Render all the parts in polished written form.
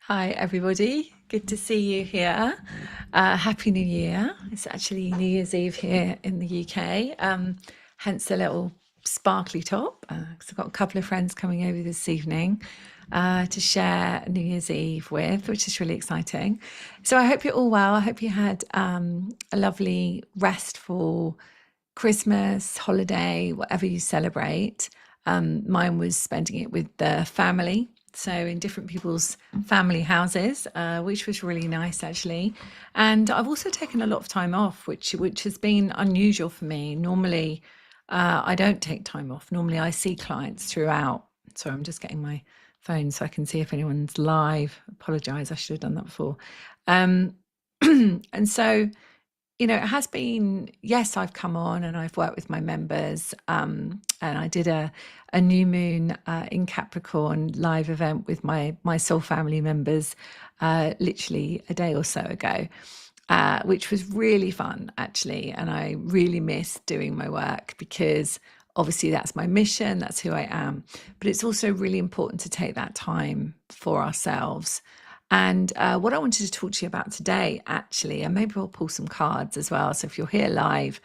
Hi, everybody. Good to see you here. Happy New Year. It's actually New Year's Eve here in the UK, hence a little sparkly top. 'Cause I've got a couple of friends coming over this evening to share New Year's Eve with, which is really exciting. So I hope you're all well. I hope you had a lovely, restful Christmas, holiday, whatever you celebrate. Mine was spending it with the family, so in different people's family houses, which was really nice actually. And I've also taken a lot of time off, which has been unusual for me. Normally, I don't take time off. Normally, I see clients throughout. Sorry, I'm just getting my phone so I can see if anyone's live. Apologise, I should have done that before. Um, and so it has been, yes, I've come on and I've worked with my members. And I did a new moon in Capricorn live event with my soul family members literally a day or so ago, which was really fun, actually. And I really miss doing my work because obviously that's my mission, that's who I am. But it's also really important to take that time for ourselves. And what I wanted to talk to you about today, actually, and maybe I'll pull some cards as well. So if you're here live,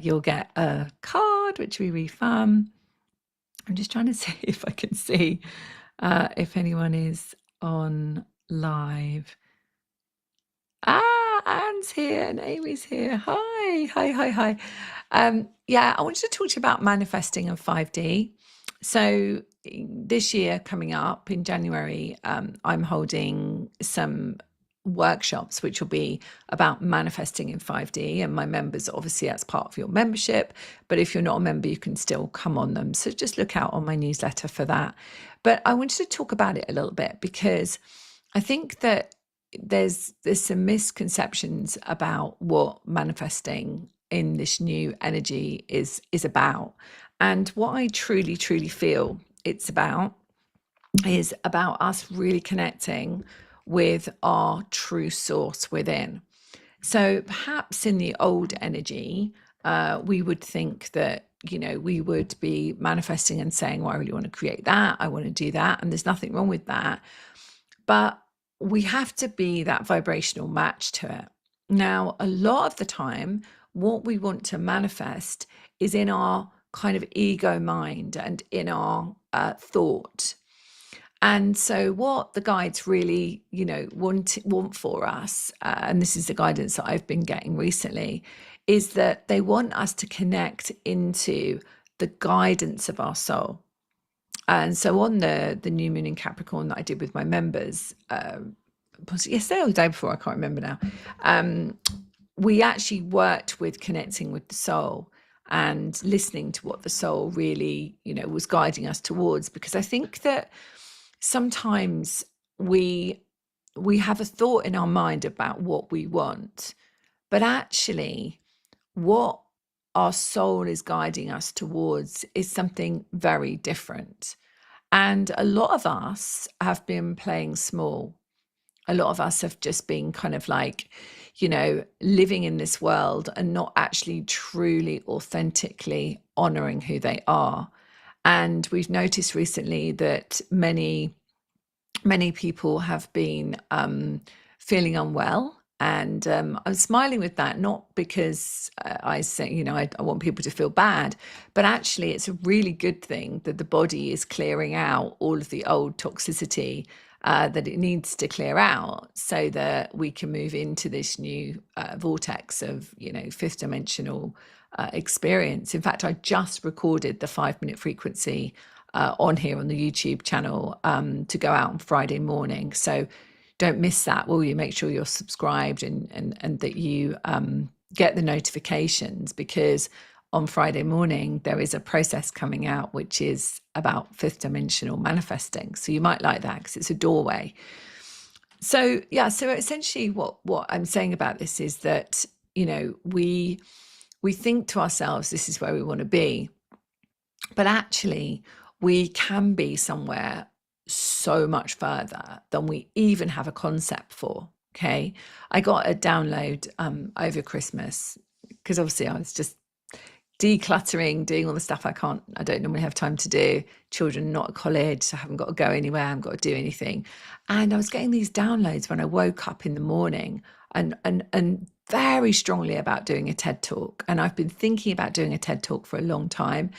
you'll get a card, which will be really fun. I'm just trying to see if I can see if anyone is on live. Anne's here and Amy's here. Hi, hi, hi, hi. Yeah, I wanted to talk to you about manifesting and 5D. So this year coming up in January, I'm holding some workshops which will be about manifesting in 5D, and my members, obviously that's part of your membership, but if you're not a member you can still come on them, so just look out on my newsletter for that. But I wanted to talk about it a little bit because I think that there's some misconceptions about what manifesting in this new energy is about. And what I truly feel it's about is about us really connecting with our true source within. So perhaps in the old energy, we would think that, we would be manifesting and saying, well, I really want to create that. I want to do that. And there's nothing wrong with that. But we have to be that vibrational match to it. Now, a lot of the time, what we want to manifest is in our kind of ego mind and in our thought. And so, what the guides really, want for us, and this is the guidance that I've been getting recently, is that they want us to connect into the guidance of our soul. And so on the new moon in Capricorn that I did with my members, was it yesterday or the day before? I can't remember now. We actually worked with connecting with the soul and listening to what the soul really, was guiding us towards. Because I think that sometimes we have a thought in our mind about what we want, but actually what our soul is guiding us towards is something very different. And a lot of us have been playing small. A lot of us have just been kind of like, living in this world and not actually truly, authentically honoring who they are. And we've noticed recently that many people have been feeling unwell. And I'm smiling with that, not because I say, I want people to feel bad, but actually it's a really good thing that the body is clearing out all of the old toxicity that it needs to clear out so that we can move into this new vortex of, fifth dimensional experience. In fact, I just recorded the 5-minute frequency on here on the YouTube channel to go out on Friday morning. So don't miss that, will you? Make sure you're subscribed and that you get the notifications, because on Friday morning there is a process coming out which is about fifth dimensional manifesting. So you might like that because it's a doorway. So yeah, so essentially what I'm saying about this is that, we think to ourselves, this is where we want to be, but actually we can be somewhere so much further than we even have a concept for. Okay. I got a download over Christmas because obviously I was just decluttering, doing all the stuff I don't normally have time to do. Children not at college, so I haven't got to go anywhere, I haven't got to do anything. And I was getting these downloads when I woke up in the morning, and very strongly about doing a TED talk. And I've been thinking about doing a TED talk for a long time.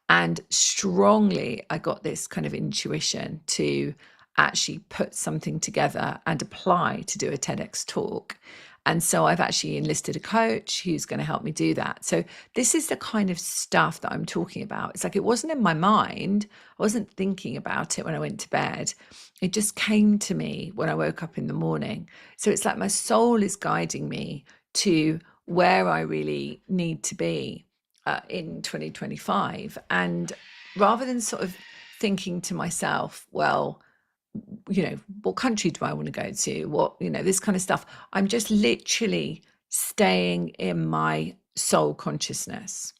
And strongly, I got this kind of intuition to actually put something together and apply to do a TEDx talk. And so I've actually enlisted a coach who's going to help me do that. So this is the kind of stuff that I'm talking about. It's like it wasn't in my mind. I wasn't thinking about it when I went to bed. It just came to me when I woke up in the morning. So it's like my soul is guiding me to where I really need to be in 2025. And rather than sort of thinking to myself, well, what country do I want to go to? What, this kind of stuff. I'm just literally staying in my soul consciousness.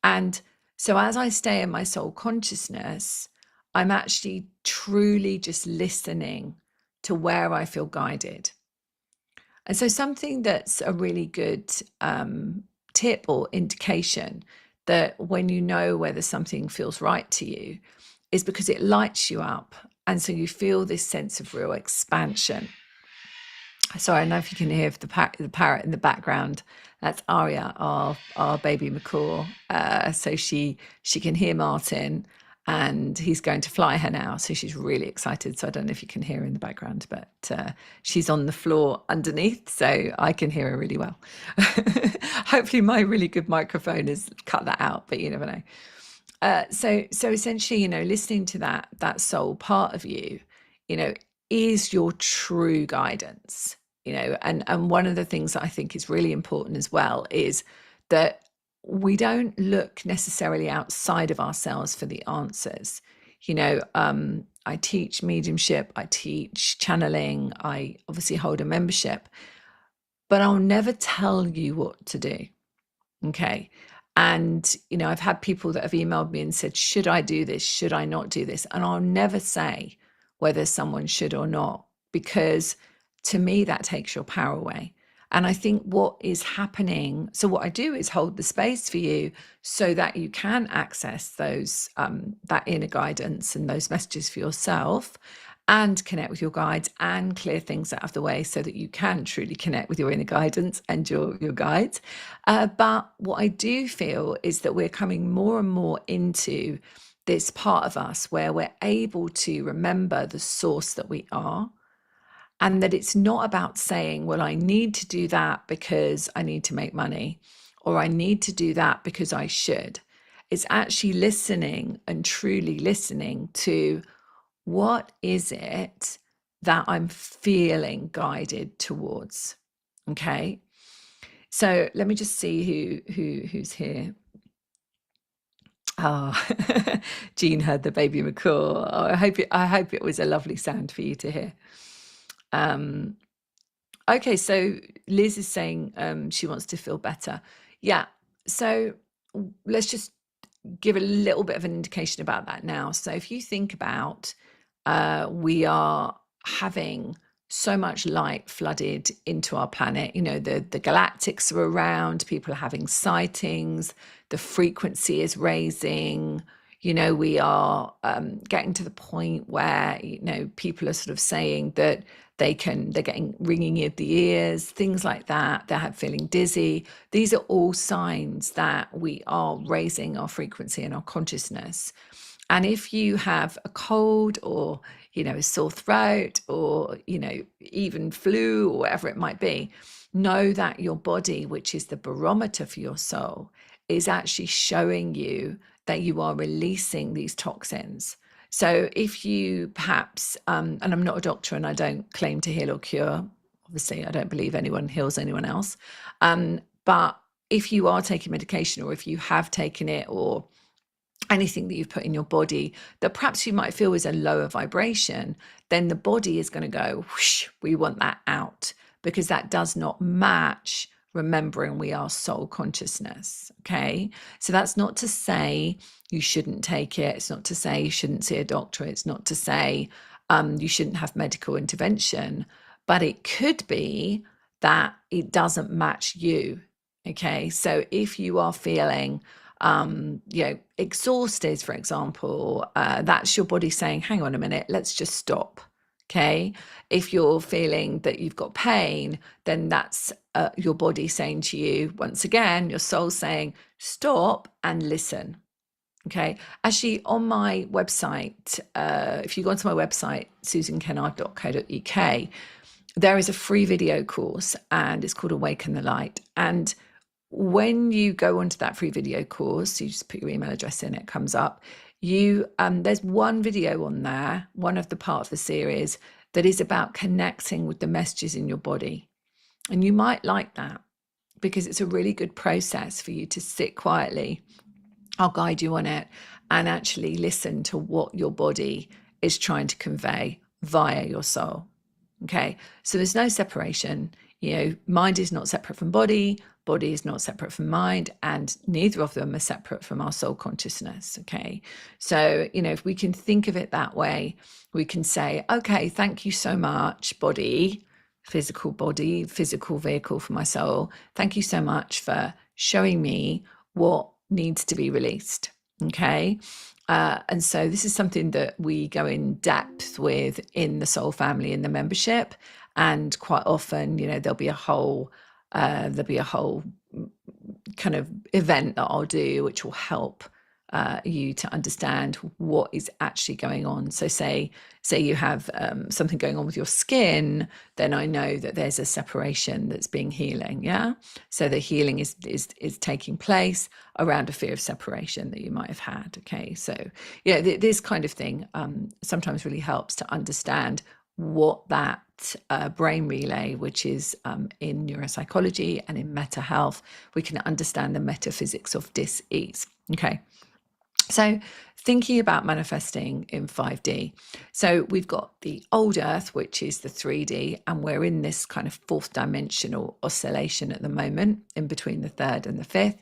And so as I stay in my soul consciousness, I'm actually truly just listening to where I feel guided. And so something that's a really good tip or indication that when you know whether something feels right to you is because it lights you up. And so you feel this sense of real expansion. Sorry, I don't know if you can hear the parrot in the background. That's Aria, our baby macaw. So she can hear Martin, and he's going to fly her now. So she's really excited. So I don't know if you can hear her in the background, but she's on the floor underneath, so I can hear her really well. Hopefully my really good microphone has cut that out, but you never know. So essentially, listening to that soul part of you, is your true guidance, and one of the things that I think is really important as well is that we don't look necessarily outside of ourselves for the answers. I teach mediumship, I teach channeling, I obviously hold a membership, but I'll never tell you what to do. Okay. And, I've had people that have emailed me and said, should I do this? Should I not do this? And I'll never say whether someone should or not, because to me, that takes your power away. And I think what is happening, so what I do is hold the space for you so that you can access those, that inner guidance and those messages for yourself, and connect with your guides and clear things out of the way so that you can truly connect with your inner guidance and your guides. But what I do feel is that we're coming more and more into this part of us where we're able to remember the source that we are, and that it's not about saying, well, I need to do that because I need to make money, or I need to do that because I should. It's actually listening and truly listening to, what is it that I'm feeling guided towards? Okay. So let me just see who's here. Oh, Jean heard the baby macaw. Oh, I hope it was a lovely sound for you to hear. Okay, so Liz is saying she wants to feel better. Yeah. So let's just give a little bit of an indication about that now. So if you think about, we are having so much light flooded into our planet, the galactics are around, people are having sightings, the frequency is raising, we are getting to the point where, people are sort of saying that they're getting ringing of the ears, things like that. They're feeling dizzy. These are all signs that we are raising our frequency and our consciousness. And if you have a cold or, a sore throat or, even flu or whatever it might be, know that your body, which is the barometer for your soul, is actually showing you that you are releasing these toxins. So if you perhaps, and I'm not a doctor and I don't claim to heal or cure, obviously I don't believe anyone heals anyone else, but if you are taking medication, or if you have taken it, or anything that you've put in your body that perhaps you might feel is a lower vibration, then the body is going to go, whoosh, we want that out, because that does not match remembering we are soul consciousness. Okay. So that's not to say you shouldn't take it. It's not to say you shouldn't see a doctor. It's not to say you shouldn't have medical intervention, but it could be that it doesn't match you. Okay, so if you are feeling, exhausted, for example, that's your body saying, hang on a minute, let's just stop. Okay, if you're feeling that you've got pain, then that's your body saying to you, once again, your soul saying, stop and listen. Okay, actually, on my website, if you go onto my website, susankennard.co.uk, there is a free video course and it's called Awaken the Light. And when you go onto that free video course, you just put your email address in, it comes up. There's one video on there, one of the part of the series that is about connecting with the messages in your body. And you might like that because it's a really good process for you to sit quietly. I'll guide you on it and actually listen to what your body is trying to convey via your soul. Okay, so there's no separation. Mind is not separate from body is not separate from mind, and neither of them are separate from our soul consciousness. Okay, so if we can think of it that way, we can say, okay, thank you so much, body, physical vehicle for my soul. Thank you so much for showing me what needs to be released. Okay, and so this is something that we go in depth with in the soul family, in the membership, and quite often, there'll be a whole kind of event that I'll do, which will help you to understand what is actually going on. So say you have something going on with your skin, then I know that there's a separation that's being healing. Yeah. So the healing is taking place around a fear of separation that you might have had. Okay. So this kind of thing sometimes really helps to understand what that brain relay, which is in neuropsychology and in meta health, we can understand the metaphysics of dis-ease. Okay. So thinking about manifesting in 5D. So we've got the old earth, which is the 3D, and we're in this kind of fourth dimensional oscillation at the moment in between the third and the fifth.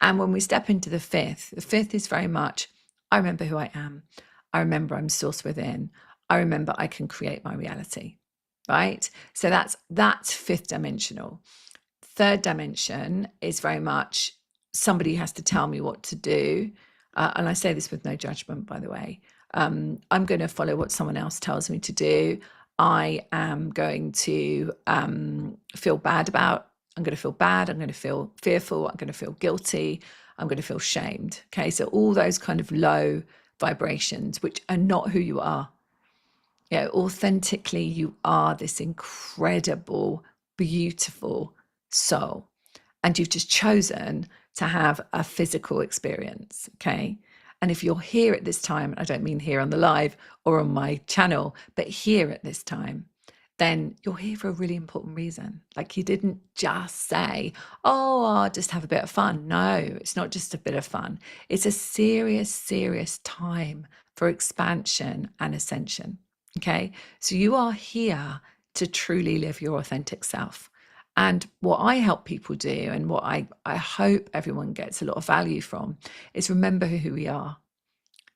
And when we step into the fifth is very much, I remember who I am. I remember I'm source within. I remember I can create my reality, right? So that's fifth dimensional. Third dimension is very much somebody has to tell me what to do. And I say this with no judgment, by the way. I'm going to follow what someone else tells me to do. I am going to feel bad about. I'm going to feel bad. I'm going to feel fearful. I'm going to feel guilty. I'm going to feel shamed. Okay, so all those kind of low vibrations, which are not who you are. Authentically, you are this incredible, beautiful soul. And you've just chosen to have a physical experience. Okay. And if you're here at this time, I don't mean here on the live or on my channel, but here at this time, then you're here for a really important reason. Like you didn't just say, oh, I'll just have a bit of fun. No, it's not just a bit of fun. It's a serious, serious time for expansion and ascension. Okay. So you are here to truly live your authentic self. And what I help people do, and what I hope everyone gets a lot of value from, is remember who we are.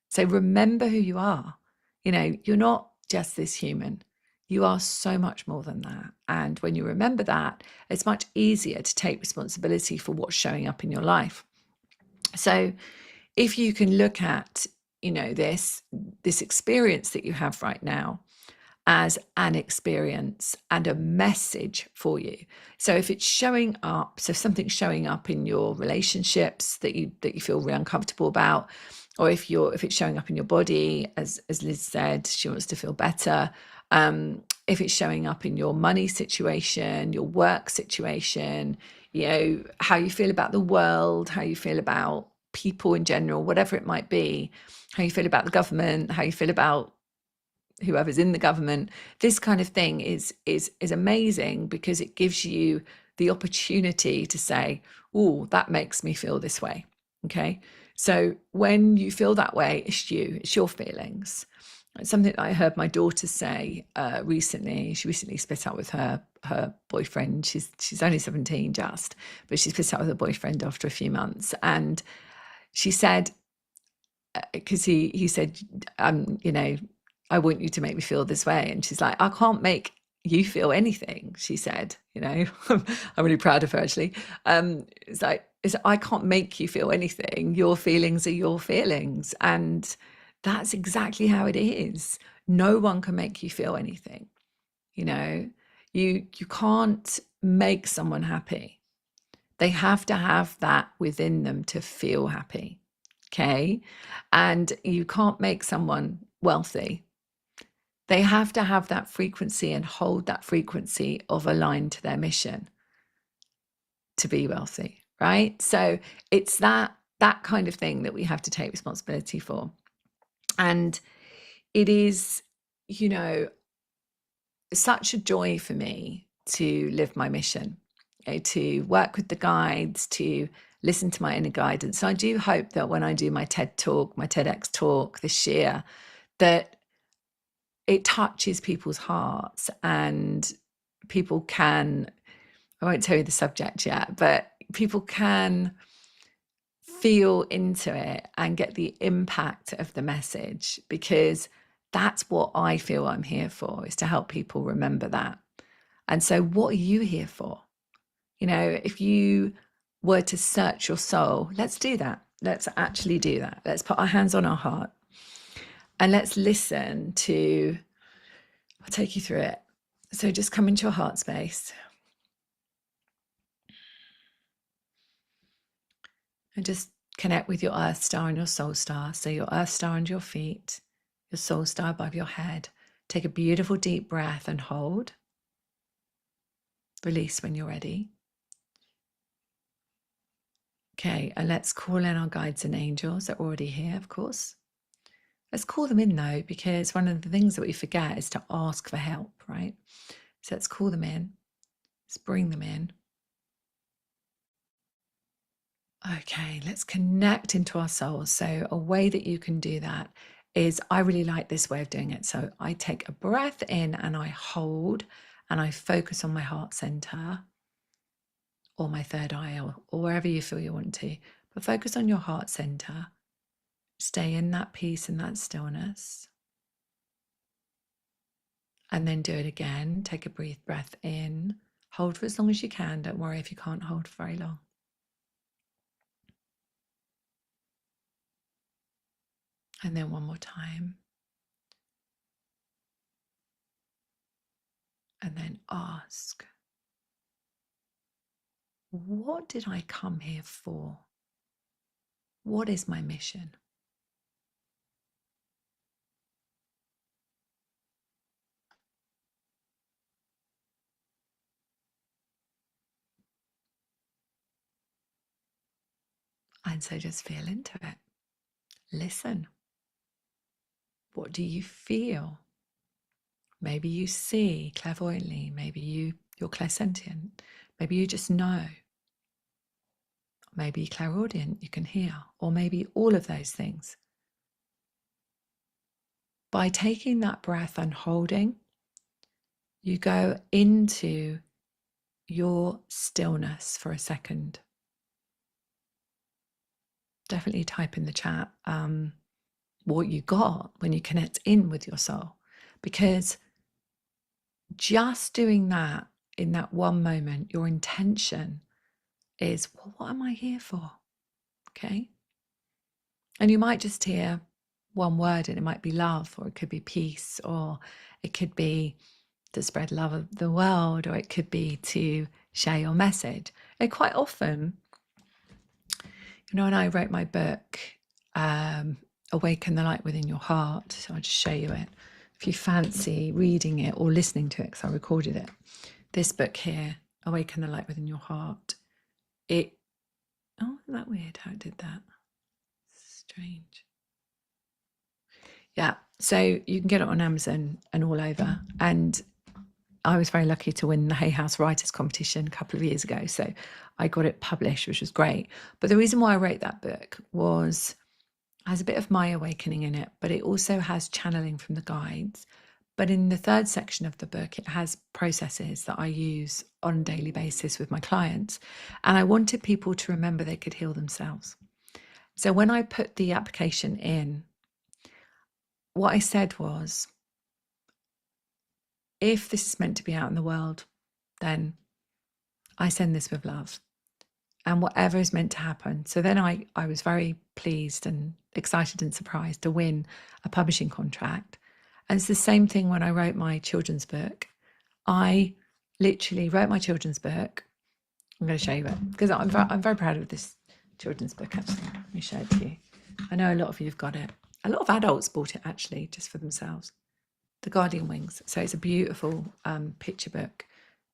So remember who you are. You're not just this human. You are so much more than that. And when you remember that, it's much easier to take responsibility for what's showing up in your life. So if you can look at, this experience that you have right now as an experience and a message for you. So if it's showing up, so if something's showing up in your relationships that you feel really uncomfortable about, or if it's showing up in your body, as Liz said, she wants to feel better. If it's showing up in your money situation, your work situation, how you feel about the world, how you feel about people in general, whatever it might be, how you feel about the government, how you feel about whoever's in the government, this kind of thing is amazing because it gives you the opportunity to say, oh, that makes me feel this way. Okay. So when you feel that way, it's your feelings. It's something that I heard my daughter say recently. She recently split up with her boyfriend. She's only 17 just, but she split up with her boyfriend after a few months. And she said, because he said, I want you to make me feel this way. And she's like, I can't make you feel anything, she said, you know. I'm really proud of her actually. It's like, I can't make you feel anything. Your feelings are your feelings. And that's exactly how it is. No one can make you feel anything, you know. You can't make someone happy. They have to have that within them to feel happy. Okay. And you can't make someone wealthy. They have to have that frequency and hold that frequency of aligned to their mission to be wealthy, right? So it's that kind of thing that we have to take responsibility for. And it is, you know, such a joy for me to live my mission, you know, to work with the guides, to listen to my inner guidance. So I do hope that when I do my TED talk, my TEDx talk this year, that it touches people's hearts and people can, I won't tell you the subject yet, but people can feel into it and get the impact of the message, because that's what I feel I'm here for, is to help people remember that. And so what are you here for? You know, if you were to search your soul, let's do that. Let's actually do that. Let's put our hands on our heart and let's listen to, I'll take you through it. So just come into your heart space and just connect with your earth star and your soul star. So your earth star under your feet, your soul star above your head. Take a beautiful deep breath and hold. Release when you're ready. Okay, and let's call in our guides and angels. They're already here, of course. Let's call them in though, because one of the things that we forget is to ask for help, right? So let's call them in. Let's bring them in. Okay, let's connect into our souls. So a way that you can do that is, I really like this way of doing it. So I take a breath in and I hold and I focus on my heart center or my third eye, or wherever you feel you want to. But focus on your heart center. Stay in that peace and that stillness. And then do it again. Take a breath in. Hold for as long as you can. Don't worry if you can't hold for very long. And then one more time. And then ask, what did I come here for? What is my mission? And so just feel into it. Listen. What do you feel? Maybe you see clairvoyantly. Maybe you're clairsentient. Maybe you just know. Maybe clairaudient, you can hear. Or maybe all of those things. By taking that breath and holding, you go into your stillness for a second. Definitely type in the chat what you got when you connect in with your soul, because just doing that in that one moment, your intention is, well, what am I here for? Okay. And you might just hear one word, and it might be love, or it could be peace, or it could be to spread love of the world, or it could be to share your message. And quite often, you know, when I wrote my book, Awaken the Light Within Your Heart, so I'll just show you it. If you fancy reading it or listening to it, because I recorded it, this book here, Awaken the Light Within Your Heart, oh, isn't that weird how it did that? Strange. Yeah, so you can get it on Amazon and all over. And I was very lucky to win the Hay House Writers Competition a couple of years ago. So I got it published, which was great. But the reason why I wrote that book has a bit of my awakening in it, but it also has channeling from the guides. But in the third section of the book, it has processes that I use on a daily basis with my clients. And I wanted people to remember they could heal themselves. So when I put the application in, what I said was, if this is meant to be out in the world, then I send this with love and whatever is meant to happen. So then I was very pleased and excited and surprised to win a publishing contract. And it's the same thing when I wrote my children's book. I literally wrote my children's book. I'm going to show you it because I'm very proud of this children's book, actually. Let me show it to you. I know a lot of you have got it. A lot of adults bought it, actually, just for themselves. The Guardian Wings. So it's a beautiful picture book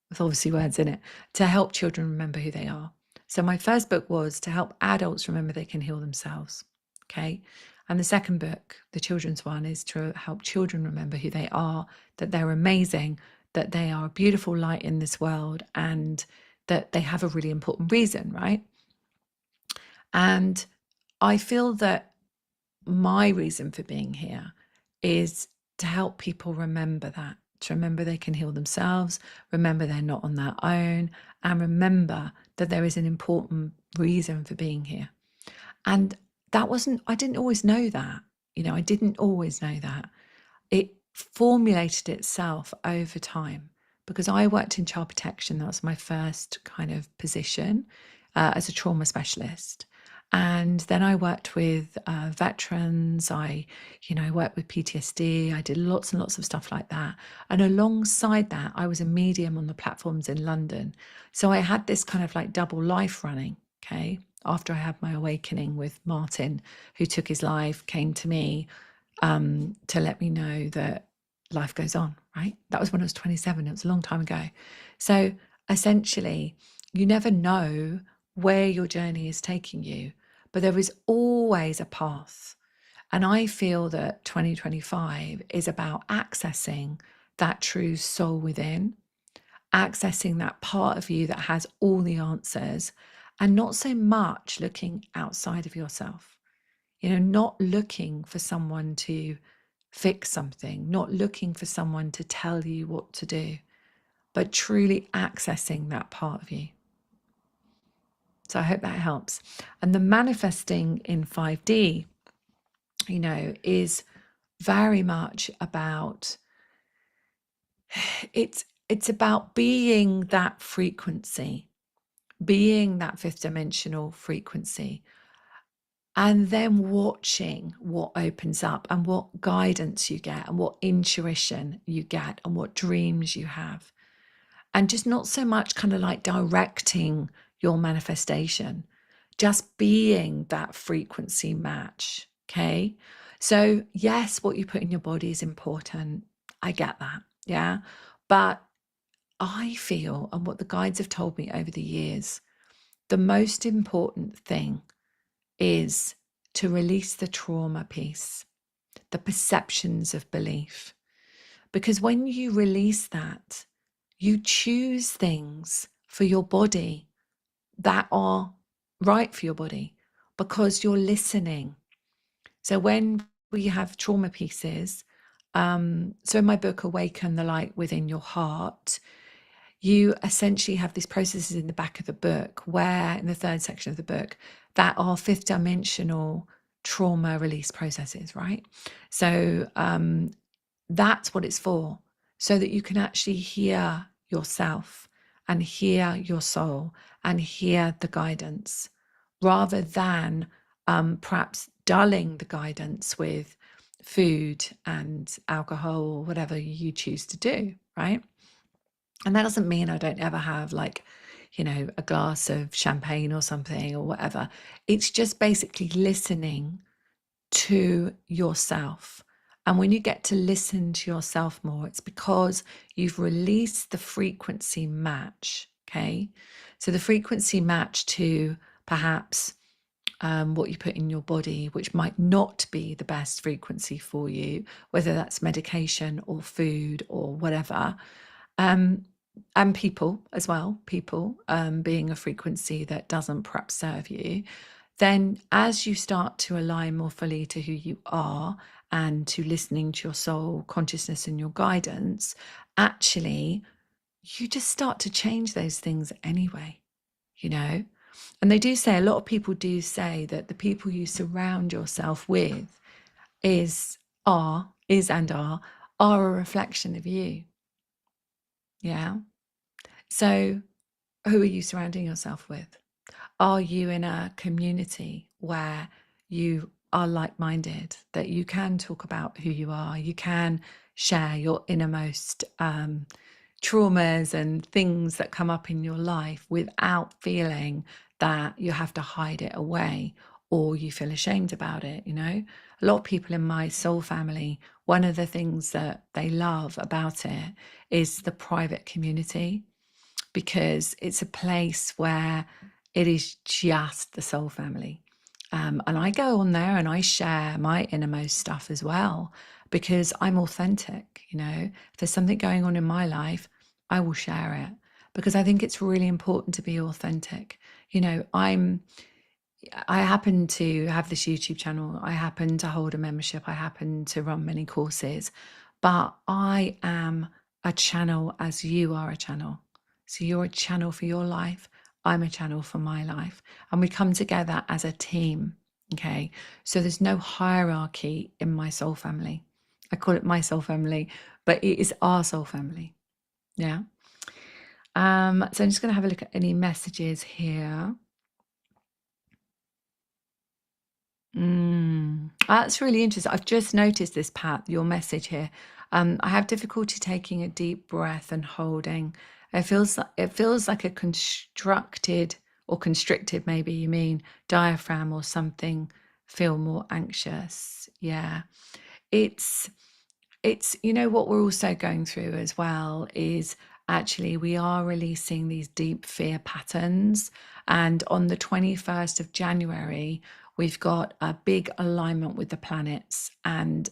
with obviously words in it to help children remember who they are. So my first book was to help adults remember they can heal themselves. Okay. And the second book, the children's one, is to help children remember who they are, that they're amazing, that they are a beautiful light in this world, and that they have a really important reason, right? And I feel that my reason for being here is to help people remember that, to remember they can heal themselves, remember they're not on their own, and remember that there is an important reason for being here. And I didn't always know that. I didn't always know that. It formulated itself over time because I worked in child protection. That was my first kind of position as a trauma specialist. And then I worked with veterans. I worked with PTSD. I did lots and lots of stuff like that. And alongside that, I was a medium on the platforms in London. So I had this kind of like double life running, okay? After I had my awakening with Martin, who took his life, came to me to let me know that life goes on, right? That was when I was 27. It was a long time ago. So essentially, you never know where your journey is taking you, but there is always a path. And I feel that 2025 is about accessing that true soul within, accessing that part of you that has all the answers, and not so much looking outside of yourself. Not looking for someone to fix something, not looking for someone to tell you what to do, but truly accessing that part of you. So I hope that helps. And the manifesting in 5D, is very much about it's about being that frequency, being that fifth dimensional frequency, and then watching what opens up and what guidance you get and what intuition you get and what dreams you have. And just not so much kind of like directing your manifestation, just being that frequency match. Okay. So, yes, what you put in your body is important. I get that. Yeah. But I feel, and what the guides have told me over the years, the most important thing is to release the trauma piece, the perceptions of belief. Because when you release that, you choose things for your body that are right for your body because you're listening. So when we have trauma pieces, so in my book, Awaken the Light Within Your Heart, you essentially have these processes in the back of the book where, in the third section of the book, that are fifth dimensional trauma release processes, right? So that's what it's for, so that you can actually hear yourself and hear your soul and hear the guidance rather than perhaps dulling the guidance with food and alcohol or whatever you choose to do, right? And that doesn't mean I don't ever have a glass of champagne or something or whatever. It's just basically listening to yourself. And when you get to listen to yourself more, it's because you've released the frequency match. Okay. So the frequency match to perhaps what you put in your body, which might not be the best frequency for you, whether that's medication or food or whatever. And people as well, being a frequency that doesn't perhaps serve you, then as you start to align more fully to who you are and to listening to your soul, consciousness, and your guidance, actually, you just start to change those things anyway, you know? And they do say, a lot of people do say that the people you surround yourself with are a reflection of you. Yeah. So who are you surrounding yourself with? Are you in a community where you are like minded, that you can talk about who you are? You can share your innermost traumas and things that come up in your life without feeling that you have to hide it away or you feel ashamed about it. You know, a lot of people in my soul family, one of the things that they love about it is the private community, because it's a place where it is just the soul family. And I go on there and I share my innermost stuff as well, because I'm authentic. You know, if there's something going on in my life, I will share it, because I think it's really important to be authentic. You know, I happen to have this YouTube channel. I happen to hold a membership. I happen to run many courses, but I am a channel as you are a channel. So you're a channel for your life. I'm a channel for my life. And we come together as a team. Okay. So there's no hierarchy in my soul family. I call it my soul family, but it is our soul family. Yeah. So I'm just going to have a look at any messages here. That's really interesting. I've just noticed this, Pat, your message here. I have difficulty taking a deep breath and holding. It feels like a constructed or constricted, maybe you mean diaphragm or something. Feel more anxious. Yeah, it's you know what we're also going through as well is actually we are releasing these deep fear patterns, and on the 21st of January we've got a big alignment with the planets, and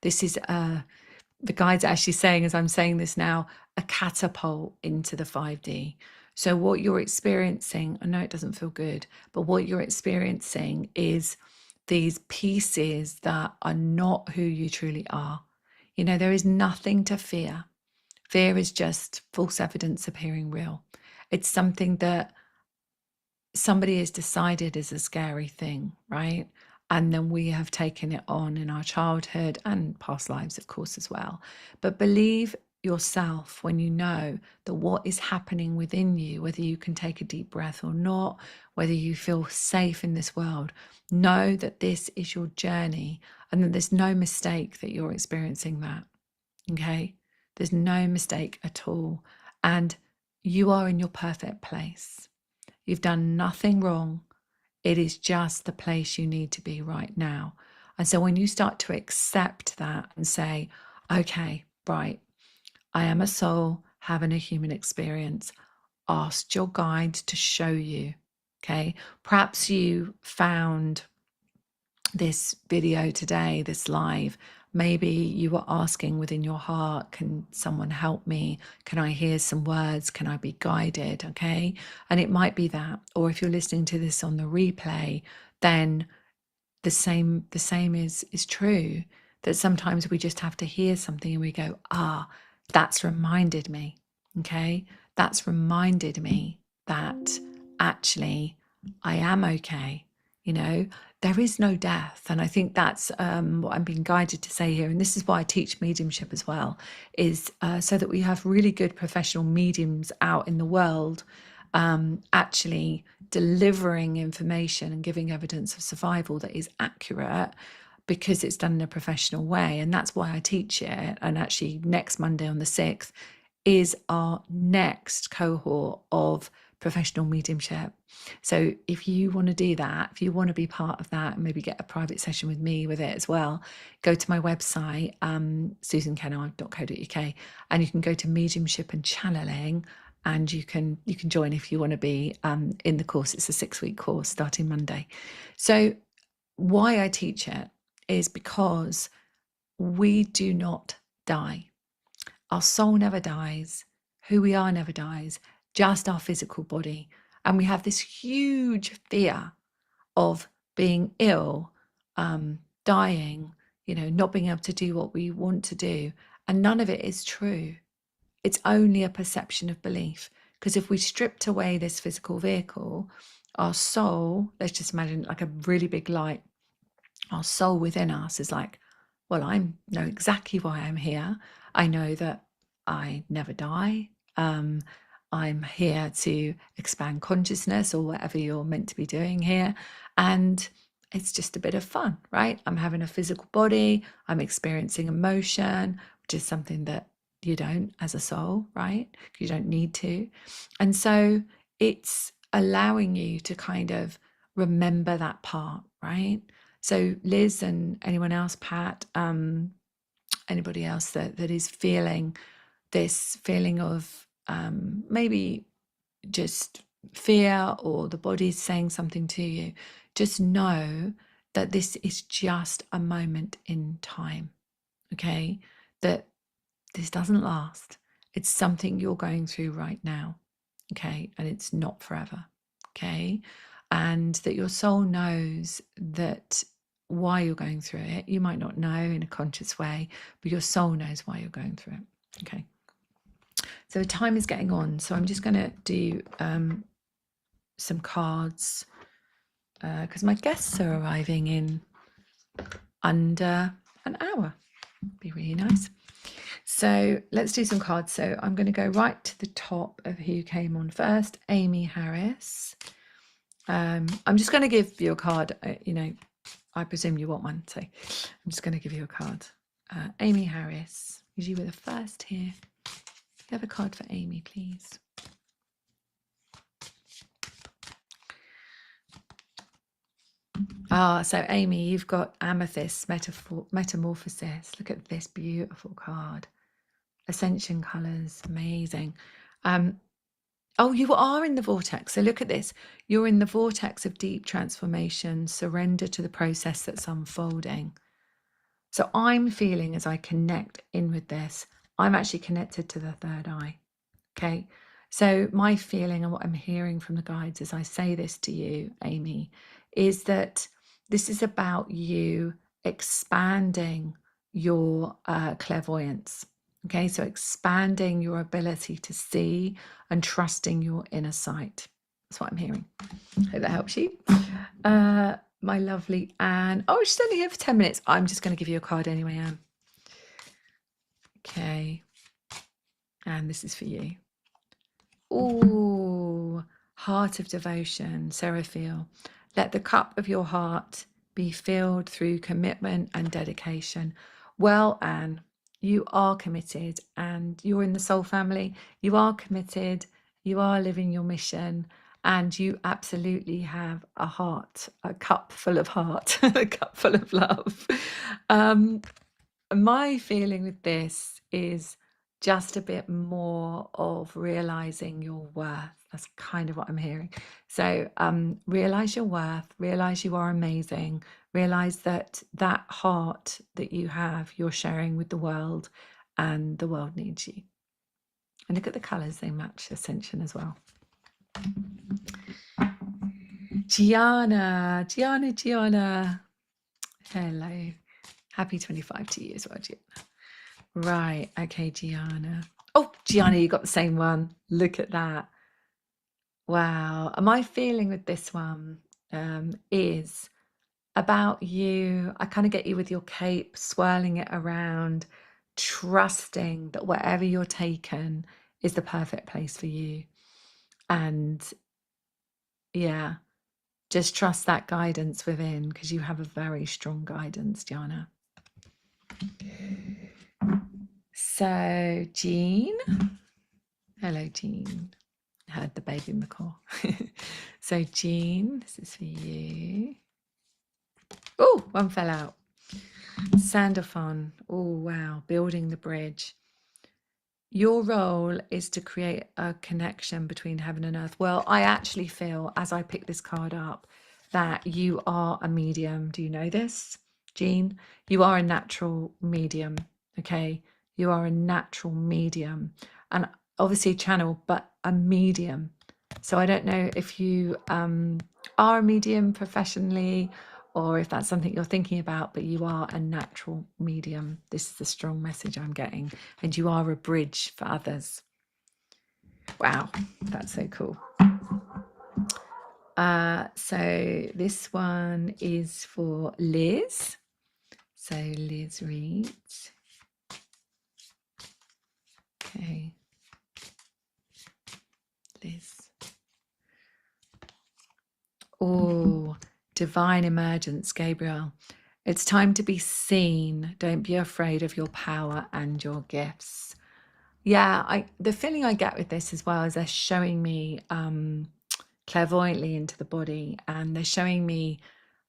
this is the guides are actually saying, as I'm saying this now, a catapult into the 5D. So what you're experiencing, I know it doesn't feel good, but what you're experiencing is these pieces that are not who you truly are. You know, there is nothing to fear. Fear is just false evidence appearing real. It's something that somebody has decided is a scary thing, right? And then we have taken it on in our childhood and past lives, of course, as well. But believe yourself when you know that what is happening within you, whether you can take a deep breath or not, whether you feel safe in this world, know that this is your journey and that there's no mistake that you're experiencing that. Okay? There's no mistake at all. And you are in your perfect place. You've done nothing wrong. It is just the place you need to be right now. And so when you start to accept that and say, okay, right, I am a soul having a human experience, ask your guide to show you. Okay. Perhaps you found this video today, this live, maybe you were asking within your heart, can someone help me? Can I hear some words? Can I be guided? Okay. And it might be that. Or if you're listening to this on the replay, then the same is true. That sometimes we just have to hear something and we go, that's reminded me. Okay. That's reminded me that actually I am okay. You know, there is no death. And I think that's what I'm being guided to say here. And this is why I teach mediumship as well, is so that we have really good professional mediums out in the world, actually delivering information and giving evidence of survival that is accurate, because it's done in a professional way. And that's why I teach it. And actually, next Monday on the 6th is our next cohort of professional mediumship. So if you want to do that, if you want to be part of that and maybe get a private session with me with it as well, go to my website, susankennard.co.uk, and you can go to mediumship and channeling, and you can join if you want to be in the course. It's a 6-week course starting Monday. So why I teach it is because we do not die. Our soul never dies. Who we are never dies, just our physical body. And we have this huge fear of being ill, dying, you know, not being able to do what we want to do. And none of it is true. It's only a perception of belief. Because if we stripped away this physical vehicle, our soul, let's just imagine like a really big light, our soul within us is like, well, I know exactly why I'm here. I know that I never die. I'm here to expand consciousness or whatever you're meant to be doing here. And it's just a bit of fun, right? I'm having a physical body, I'm experiencing emotion, which is something that you don't as a soul, right? You don't need to. And so it's allowing you to kind of remember that part, right? So Liz and anyone else, Pat, anybody else that is feeling this feeling of maybe just fear or the body's saying something to you, just know that this is just a moment in time, okay? That this doesn't last. It's something you're going through right now, okay? And it's not forever, okay? And that your soul knows that why you're going through it. You might not know in a conscious way, but your soul knows why you're going through it, okay? So time is getting on. So I'm just going to do some cards because my guests are arriving in under an hour. Be really nice. So let's do some cards. So I'm going to go right to the top of who came on first. Amy Harris. I'm just going to give you a card. I presume you want one. So I'm just going to give you a card. Amy Harris. You were the first here. You have a card for Amy, please. So Amy, you've got Amethyst Metamorphosis. Look at this beautiful card. Ascension colours, amazing. Oh, you are in the vortex. So look at this. You're in the vortex of deep transformation, surrender to the process that's unfolding. So I'm feeling as I connect in with this, I'm actually connected to the third eye. Okay. So my feeling and what I'm hearing from the guides as I say this to you, Amy, is that this is about you expanding your clairvoyance. Okay. So expanding your ability to see and trusting your inner sight. That's what I'm hearing. Hope that helps you. My lovely Anne. Oh, she's only here for 10 minutes. I'm just going to give you a card anyway, Anne. Okay. And this is for you. Oh, heart of devotion, Seraphiel. Let the cup of your heart be filled through commitment and dedication. Well, Anne, you are committed and you're in the soul family. You are committed. You are living your mission. And you absolutely have a heart, a cup full of heart, a cup full of love. My feeling with this is just a bit more of realizing your worth. That's kind of what I'm hearing. So realize your worth, realize you are amazing, realize that that heart that you have, you're sharing with the world and the world needs you. And look at the colors, they match Ascension as well. Gianna. Hello. Happy 25 to you as well, Gianna. Right. Okay, Gianna. Oh, Gianna, you got the same one. Look at that. Wow. And my feeling with this one is about you. I kind of get you with your cape, swirling it around, trusting that wherever you're taken is the perfect place for you. And yeah, just trust that guidance within because you have a very strong guidance, Gianna. So, Jean. Hello, Jean. Heard the baby macaw. So, Jean, this is for you. Oh, one fell out. Sandalphon. Oh, wow. Building the bridge. Your role is to create a connection between heaven and earth. Well, I actually feel as I pick this card up that you are a medium. Do you know this, Jean? You are a natural medium. Okay. You are a natural medium and obviously a channel, but a medium. So I don't know if you are a medium professionally or if that's something you're thinking about, but you are a natural medium. This is the strong message I'm getting. And you are a bridge for others. Wow, that's so cool. So this one is for Liz. So Liz reads. Okay. Oh, divine emergence, Gabriel. It's time to be seen. Don't be afraid of your power and your gifts. Yeah, the feeling I get with this as well is they're showing me clairvoyantly into the body, and they're showing me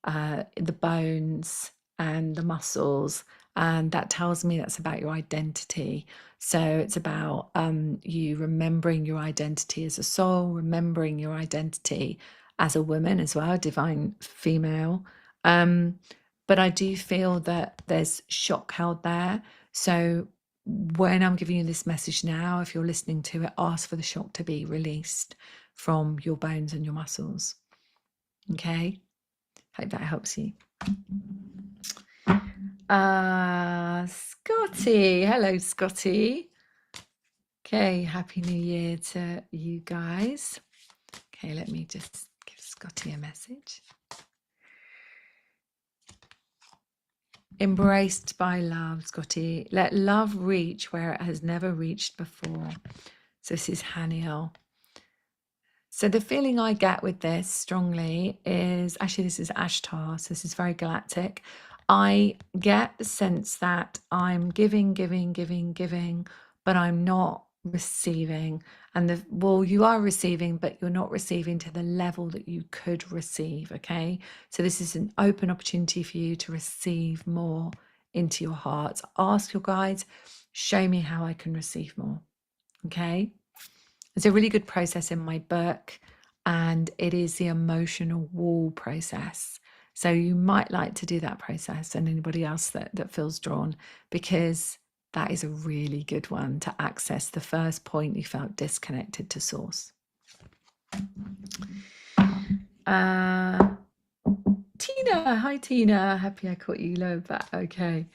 the bones and the muscles, and that tells me that's about your identity. So it's about you remembering your identity as a soul, remembering your identity as a woman as well, divine female. But I do feel that there's shock held there. So when I'm giving you this message now, if you're listening to it, ask for the shock to be released from your bones and your muscles. Okay? Hope that helps you. Scotty. Hello, Scotty. Okay, Happy New Year to you guys. Okay, let me just give Scotty a message. Embraced by love, Scotty. Let love reach where it has never reached before. So this is Haniel. So the feeling I get with this strongly is, actually this is Ashtar, so this is very galactic. I get the sense that I'm giving, but I'm not receiving. And well, you are receiving, but you're not receiving to the level that you could receive, okay? So this is an open opportunity for you to receive more into your heart. Ask your guides, show me how I can receive more, okay? It's a really good process in my book, and it is the emotional wall process. So you might like to do that process, and anybody else that feels drawn, because that is a really good one to access the first point you felt disconnected to source. Tina, hi Tina, happy I caught you low back. Okay,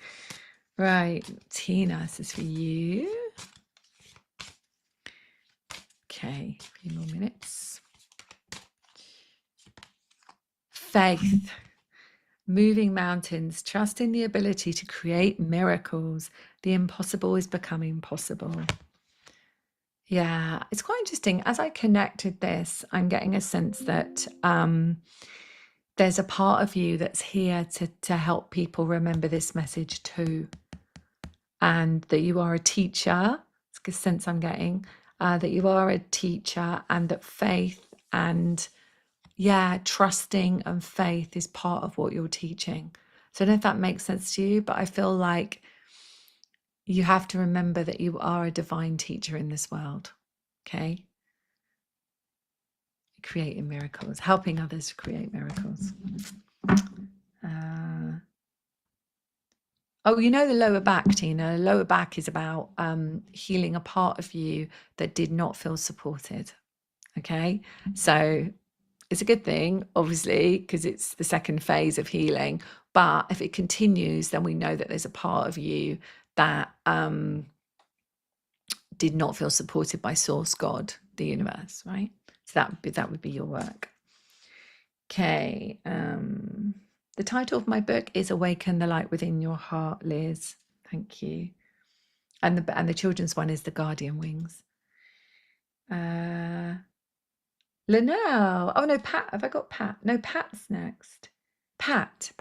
right, Tina, this is for you. Okay, a few more minutes. Faith, moving mountains, trusting the ability to create miracles. The impossible is becoming possible. Yeah, it's quite interesting. As I connected this, I'm getting a sense that there's a part of you that's here to help people remember this message too. And that you are a teacher. It's a sense I'm getting, that you are a teacher, and that faith and trusting and faith is part of what you're teaching. So I don't know if that makes sense to you, but I feel like you have to remember that you are a divine teacher in this world. Okay? Creating miracles, helping others create miracles. Oh, you know the lower back, Tina. Lower back is about healing a part of you that did not feel supported. Okay? So it's a good thing, obviously, because it's the second phase of healing. But if it continues, then we know that there's a part of you that did not feel supported by Source, God, the universe, right? So that would be your work. Okay. The title of my book is Awaken the Light Within Your Heart, Liz. Thank you. And the children's one is The Guardian Wings. Linnell. Oh no, Pat. Have I got Pat? No, Pat's next. Pat,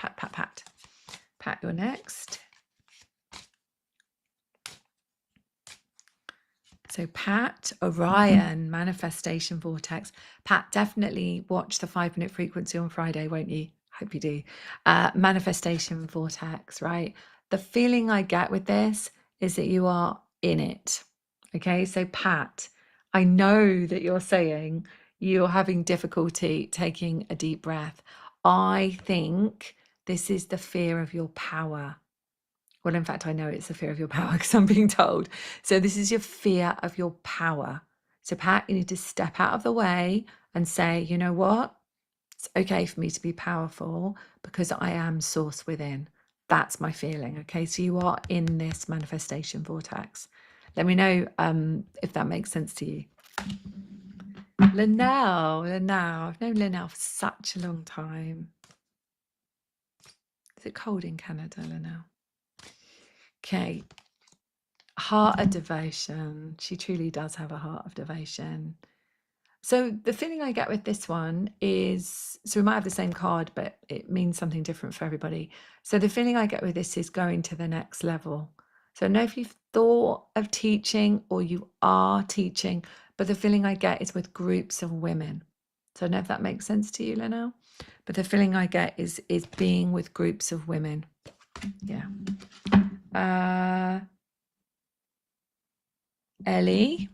you're next. So Pat, Orion, Manifestation Vortex. Pat, definitely watch the 5-minute frequency on Friday, won't you? Hope you do. Manifestation Vortex, right? The feeling I get with this is that you are in it. Okay, so Pat, I know that you're saying you're having difficulty taking a deep breath. I think this is the fear of your power. Well, in fact, I know it's the fear of your power because I'm being told. So this is your fear of your power. So Pat, you need to step out of the way and say, you know what? It's okay for me to be powerful because I am source within. That's my feeling. Okay, so you are in this manifestation vortex. Let me know if that makes sense to you. Linnell. I've known Linnell for such a long time. Is it cold in Canada, Linnell? Okay. Heart of devotion. She truly does have a heart of devotion. So the feeling I get with this one is, so we might have the same card, but it means something different for everybody. So the feeling I get with this is going to the next level. So I don't know if you've thought of teaching or you are teaching, but the feeling I get is with groups of women. So I don't know if that makes sense to you, Linnell, but the feeling I get is being with groups of women. Yeah. Ellie,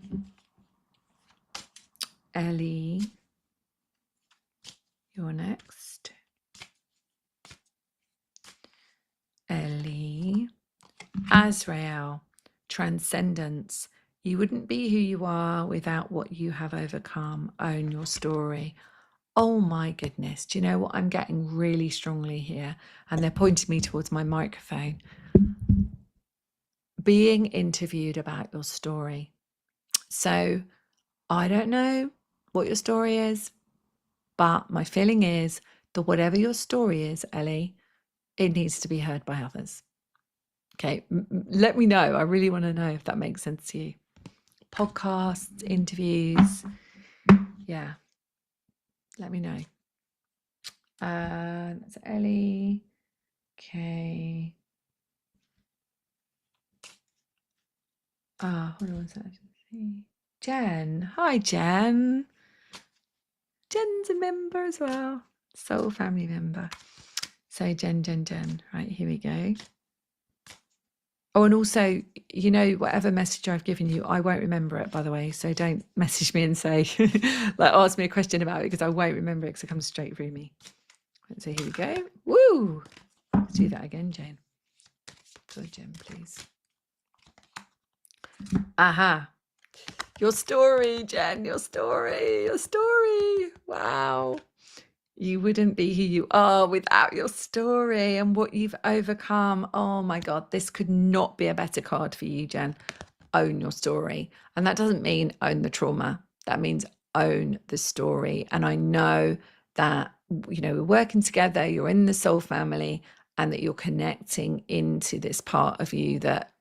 you're next. Ellie, Azrael, transcendence. You wouldn't be who you are without what you have overcome. Own your story. Oh my goodness. Do you know what I'm getting really strongly here? And they're pointing me towards my microphone. Being interviewed about your story. So I don't know what your story is, but my feeling is that whatever your story is, Ellie, it needs to be heard by others. Okay, let me know. I really want to know if that makes sense to you. Podcasts, interviews. Yeah, let me know. That's Ellie. Okay. Hold on one second. Jen. Hi, Jen. Jen's a member as well. Soul family member. So Jen. Right, here we go. Oh, and also, you know, whatever message I've given you, I won't remember it, by the way. So don't message me and say, like, ask me a question about it, because I won't remember it because it comes straight through me. So here we go. Woo! Let's do that again, Jane. For Jen, please. Aha. Your story, Jen, your story. Wow. You wouldn't be who you are without your story and what you've overcome. Oh my God, this could not be a better card for you, Jen. Own your story. And that doesn't mean own the trauma. That means own the story. And I know that, you know, we're working together, you're in the soul family, and that you're connecting into this part of you that,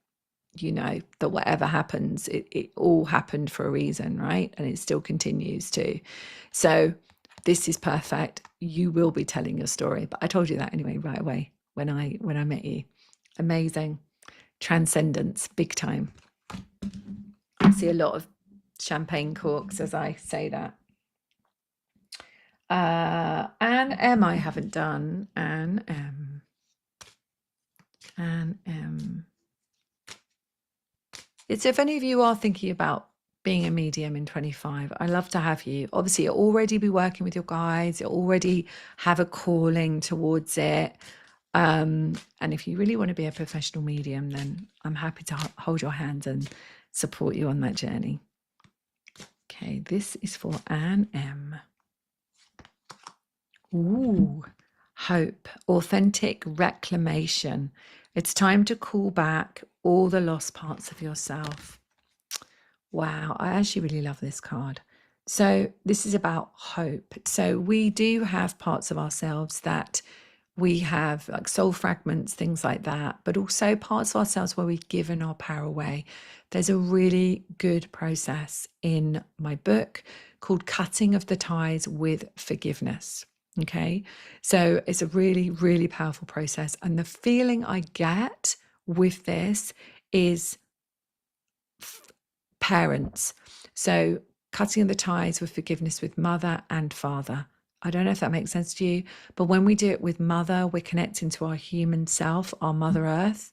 you know, that whatever happens, it all happened for a reason, right? And it still continues to. So this is perfect. You will be telling your story. But I told you that anyway, right away when I met you. Amazing. Transcendence, big time. I see a lot of champagne corks as I say that. Anne M I haven't done. Anne M. It's if any of you are thinking about being a medium in 25, I love to have you. Obviously, you'll already be working with your guides, you'll already have a calling towards it. And if you really want to be a professional medium, then I'm happy to hold your hand and support you on that journey. Okay, this is for Anne M. Ooh, hope, authentic reclamation. It's time to call back all the lost parts of yourself. Wow, I actually really love this card. So this is about hope. So we do have parts of ourselves that we have, like soul fragments, things like that, but also parts of ourselves where we've given our power away. There's a really good process in my book called Cutting of the Ties with Forgiveness. Okay, so it's a really, really powerful process. And the feeling I get with this is parents. So cutting of the ties with forgiveness with mother and father. I don't know if that makes sense to you, but when we do it with mother, we're connecting to our human self, our mother earth.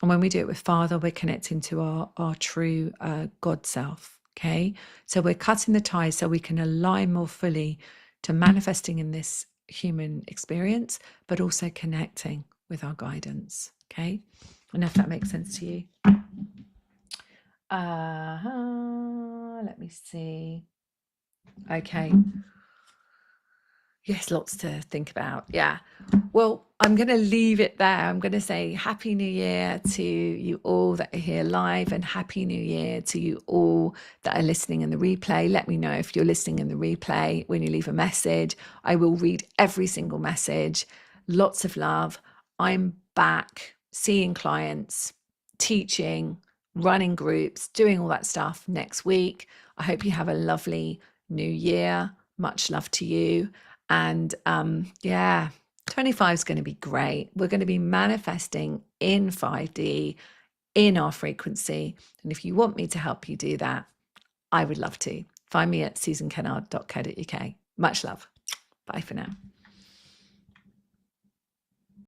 And when we do it with father, we're connecting to our true God self. Okay. So we're cutting the ties so we can align more fully to manifesting in this human experience, but also connecting with our guidance. Okay. And if that makes sense to you. Let me see. Okay. Yes, lots to think about. Yeah. Well, I'm going to leave it there. I'm going to say Happy New Year to you all that are here live, and Happy New Year to you all that are listening in the replay. Let me know if you're listening in the replay when you leave a message. I will read every single message. Lots of love. I'm back seeing clients, teaching, running groups, doing all that stuff next week. I hope you have a lovely new year. Much love to you. And yeah, 25 is going to be great. We're going to be manifesting in 5D, in our frequency. And if you want me to help you do that, I would love to. Find me at susankennard.co.uk. Much love. Bye for now.